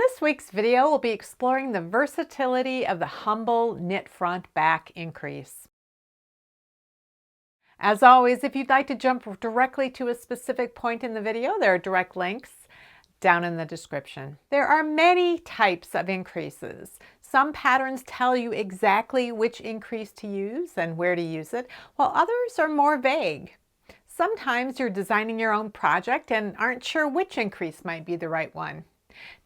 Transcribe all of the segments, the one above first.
In this week's video, we'll be exploring the versatility of the Humble Knit Front Back Increase. As always, if you'd like to jump directly to a specific point in the video, there are direct links down in the description. There are many types of increases. Some patterns tell you exactly which increase to use and where to use it, while others are more vague. Sometimes you're designing your own project and aren't sure which increase might be the right one.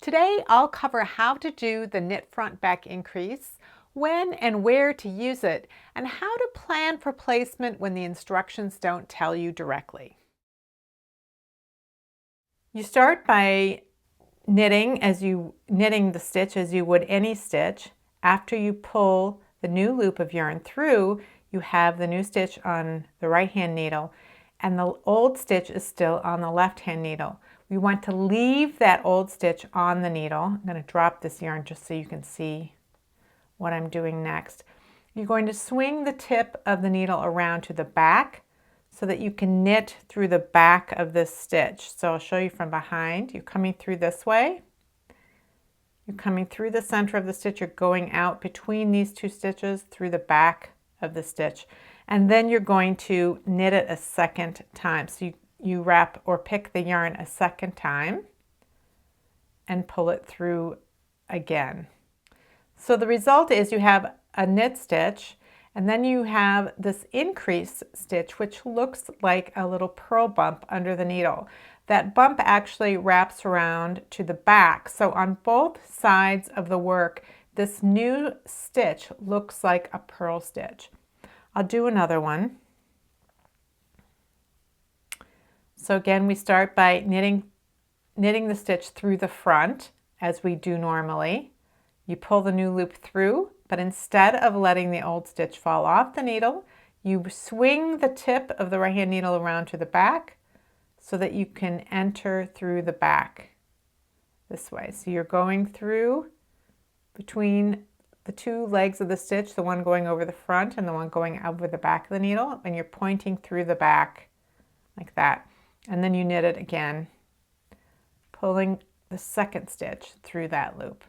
Today, I'll cover how to do the knit front back increase, when and where to use it, and how to plan for placement when the instructions don't tell you directly. You start by knitting the stitch as you would any stitch. After you pull the new loop of yarn through, you have the new stitch on the right hand needle and the old stitch is still on the left hand needle. We want to leave that old stitch on the needle. I'm going to drop this yarn just so you can see what I'm doing next. You're going to swing the tip of the needle around to the back so that you can knit through the back of this stitch. So I'll show you from behind. You're coming through this way. You're coming through the center of the stitch. You're going out between these two stitches through the back of the stitch. And then you're going to knit it a second time. So you wrap or pick the yarn a second time and pull it through again. So the result is you have a knit stitch and then you have this increase stitch which looks like a little purl bump under the needle. That bump actually wraps around to the back. So on both sides of the work, this new stitch looks like a purl stitch. I'll do another one. So again, we start by knitting the stitch through the front as we do normally. You pull the new loop through, but instead of letting the old stitch fall off the needle, you swing the tip of the right hand needle around to the back so that you can enter through the back this way. So you're going through between the two legs of the stitch, the one going over the front and the one going over the back of the needle, and you're pointing through the back like that. And then you knit it again, pulling the second stitch through that loop.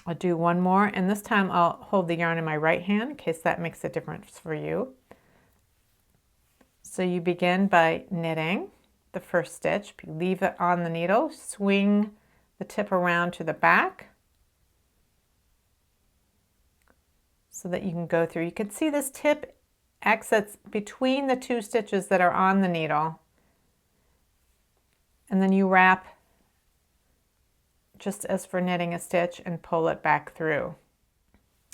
I'll do one more, and this time I'll hold the yarn in my right hand in case that makes a difference for you. So you begin by knitting the first stitch, you leave it on the needle, swing the tip around to the back so that you can go through. You can see this tip exits between the two stitches that are on the needle, and then you wrap just as for knitting a stitch and pull it back through.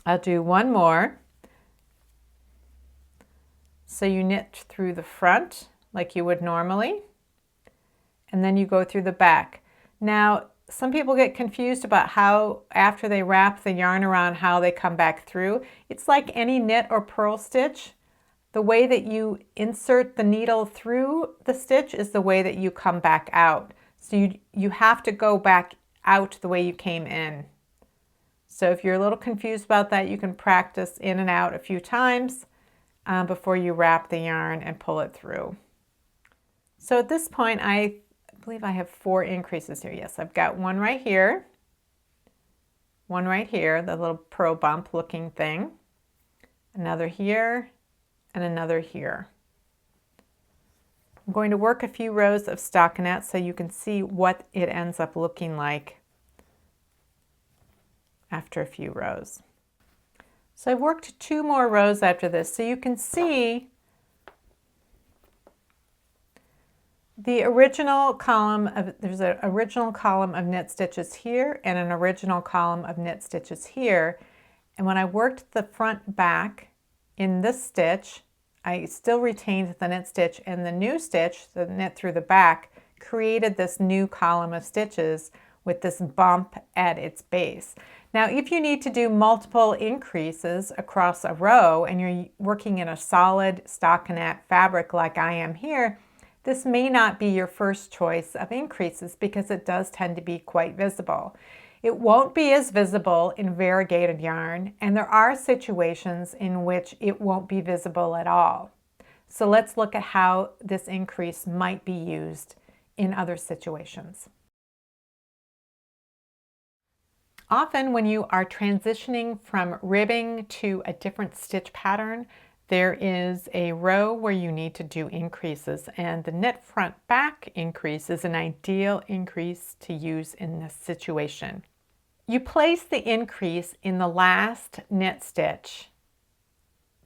I'll do one more. So you knit through the front like you would normally, and then you go through the back. Now, some people get confused about how, after they wrap the yarn around, how they come back through. It's like any knit or purl stitch. The way that you insert the needle through the stitch is the way that you come back out. So you have to go back out the way you came in. So if you're a little confused about that, you can practice in and out a few times before you wrap the yarn and pull it through. So at this point, I believe I have 4 increases here. Yes, I've got one right here, one right here, the little purl bump looking thing, another here, and another here. I'm going to work a few rows of stockinette so you can see what it ends up looking like after a few rows. So I've worked 2 more rows after this, so you can see the original column of, there's an original column of knit stitches here and an original column of knit stitches here. And when I worked the front back in this stitch, I still retained the knit stitch, and the new stitch, the knit through the back, created this new column of stitches with this bump at its base. Now, if you need to do multiple increases across a row and you're working in a solid stockinette fabric like I am here, this may not be your first choice of increases because it does tend to be quite visible. It won't be as visible in variegated yarn, and there are situations in which it won't be visible at all. So let's look at how this increase might be used in other situations. Often when you are transitioning from ribbing to a different stitch pattern, there is a row where you need to do increases, and the knit front back increase is an ideal increase to use in this situation. You place the increase in the last knit stitch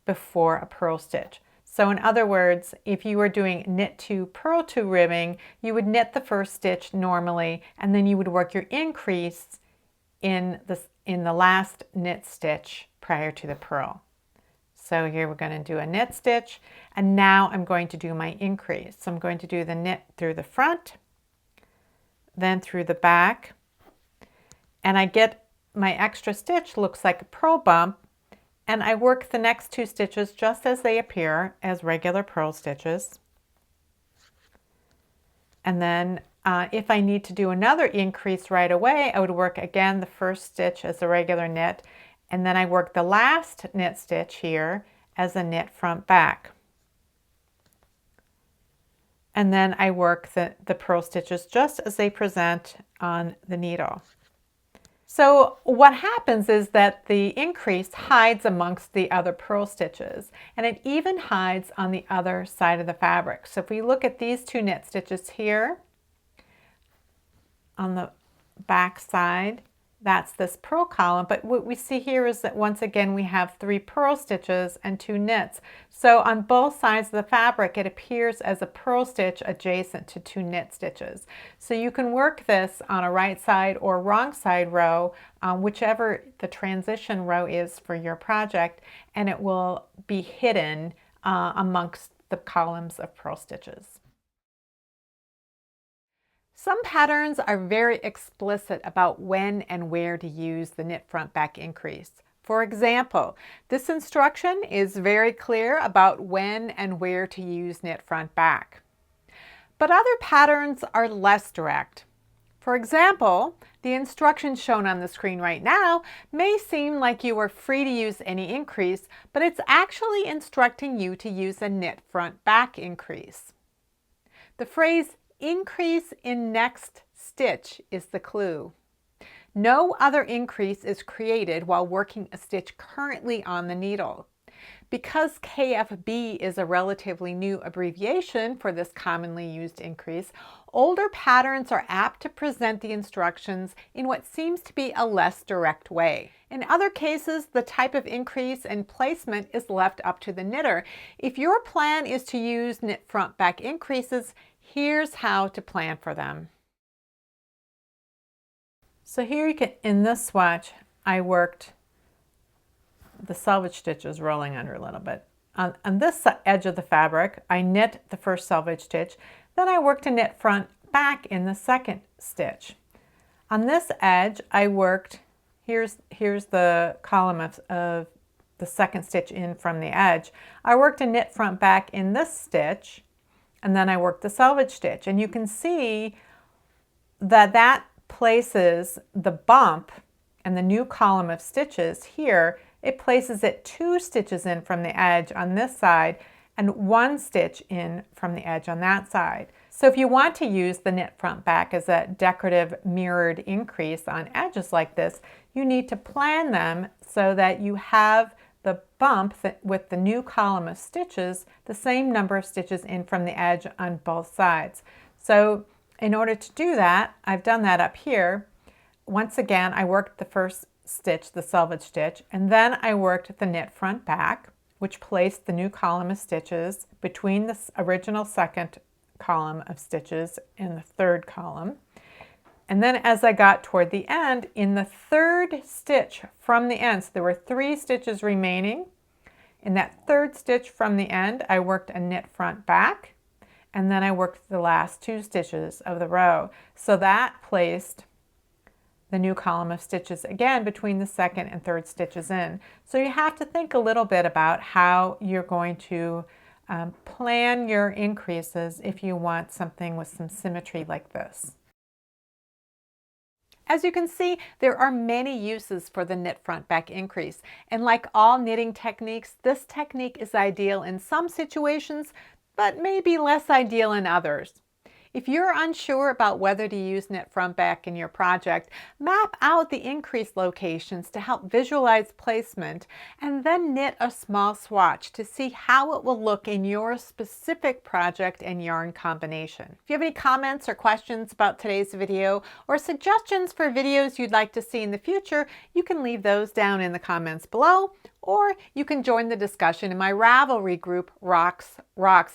before a purl stitch. So in other words, if you were doing knit 2 purl 2 ribbing, you would knit the first stitch normally, and then you would work your increase in the last knit stitch prior to the purl. So here we're going to do a knit stitch, and now I'm going to do my increase. So I'm going to do the knit through the front, then through the back, and I get my extra stitch, looks like a purl bump, and I work the next 2 stitches just as they appear as regular purl stitches. And then if I need to do another increase right away, I would work again the first stitch as a regular knit, and then I work the last knit stitch here as a knit front back. And then I work the purl stitches just as they present on the needle. So what happens is that the increase hides amongst the other purl stitches, and it even hides on the other side of the fabric. So if we look at these 2 knit stitches here on the back side, that's this purl column, but what we see here is that once again we have 3 purl stitches and 2 knits. So on both sides of the fabric it appears as a purl stitch adjacent to 2 knit stitches. So you can work this on a right side or wrong side row, whichever the transition row is for your project, and it will be hidden amongst the columns of purl stitches. Some patterns are very explicit about when and where to use the knit front back increase. For example, this instruction is very clear about when and where to use knit front back. But other patterns are less direct. For example, the instructions shown on the screen right now may seem like you are free to use any increase, but it's actually instructing you to use a knit front back increase. The phrase increase in next stitch is the clue. No other increase is created while working a stitch currently on the needle. Because KFB is a relatively new abbreviation for this commonly used increase, older patterns are apt to present the instructions in what seems to be a less direct way. In other cases, the type of increase and placement is left up to the knitter. If your plan is to use knit front back increases, here's how to plan for them. So here you can, in this swatch, I worked the selvage stitches rolling under a little bit. On this edge of the fabric, I knit the first selvage stitch, then I worked a knit front back in the second stitch. On this edge, I worked, here's the column of the second stitch in from the edge. I worked a knit front back in this stitch, and then I worked the selvage stitch. And you can see that that places the bump and the new column of stitches here, it places it 2 stitches in from the edge on this side and 1 stitch in from the edge on that side. So if you want to use the knit front back as a decorative mirrored increase on edges like this, you need to plan them so that you have the bump with the new column of stitches, the same number of stitches in from the edge on both sides. So in order to do that, I've done that up here. Once again, I worked the first stitch, the selvage stitch, and then I worked the knit front back, which placed the new column of stitches between the original second column of stitches and the third column. And then as I got toward the end, in the third stitch from the end, so there were 3 stitches remaining. In that third stitch from the end, I worked a knit front back, and then I worked the last 2 stitches of the row. So that placed the new column of stitches again between the second and third stitches in. So you have to think a little bit about how you're going to plan your increases if you want something with some symmetry like this. As you can see, there are many uses for the knit front back increase, and like all knitting techniques, this technique is ideal in some situations, but maybe less ideal in others. If you're unsure about whether to use knit front back in your project, map out the increased locations to help visualize placement, and then knit a small swatch to see how it will look in your specific project and yarn combination. If you have any comments or questions about today's video or suggestions for videos you'd like to see in the future, you can leave those down in the comments below, or you can join the discussion in my Ravelry group, Rocks,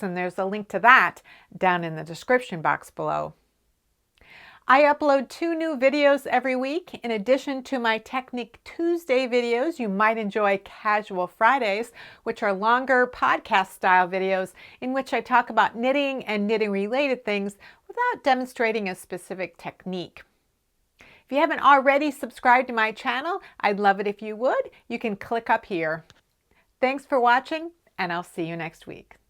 and there's a link to that down in the description box below. I upload 2 new videos every week. In addition to my Technique Tuesday videos, you might enjoy Casual Fridays, which are longer podcast-style videos in which I talk about knitting and knitting-related things without demonstrating a specific technique. If you haven't already subscribed to my channel, I'd love it if you would. You can click up here. Thanks for watching, and I'll see you next week.